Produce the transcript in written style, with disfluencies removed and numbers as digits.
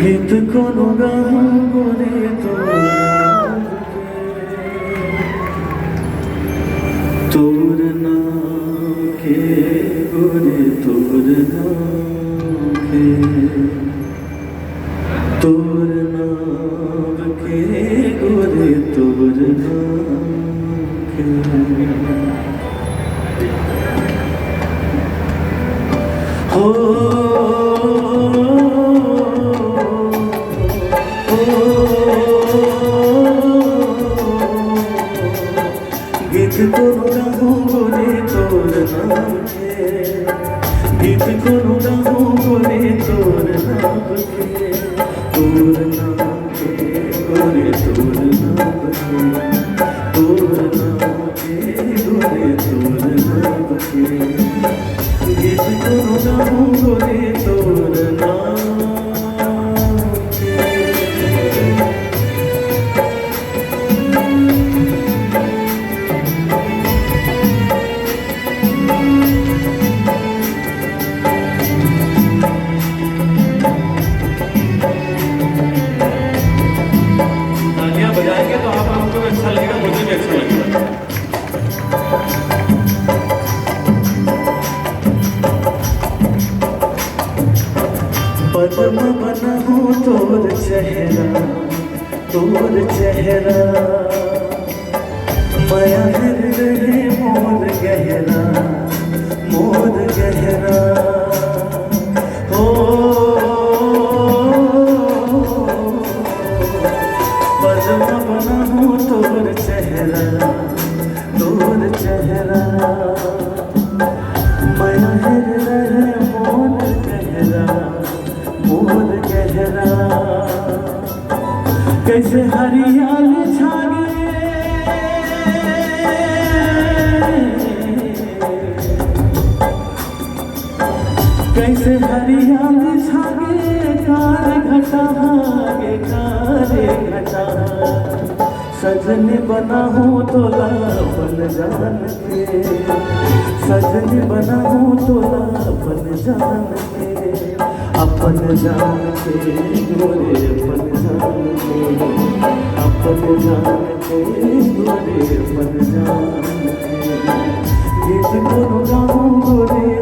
गीत कोनो गाऊं गोरे तोर नाम के गोरे तोर नाम के तोर नाम के गोरे तोर नाम के हो गीत कोनो गाऊं गोरे तोर नाम के गीत कोनो गाऊं गोरे तोर नाम के तोर नाम के गोरे तोर नाम के तोर नाम के गोरे तोर नाम के गीत कोनो गाऊं गोरे तोर नाम बजाएंगे तो आप लोगों को अच्छा लगेगा, मुझे भी अच्छा लगेगा। पद्म बना हूँ तोर चेहरा माया रहे मोर गहरा हो पद्म बना हूँ तोर चेहरा माया रहे मोर गहरा कैसे हरियाल छागे कैसे हरियाल छागे कार घटा सजनी बना हूँ तोला अपन जान के सजनी बना हूँ तोला अपन जान के अपन जान के गोरे अपन जान के अपन जान के गोरे अपन जान के गीत कोनो गाऊं गोरे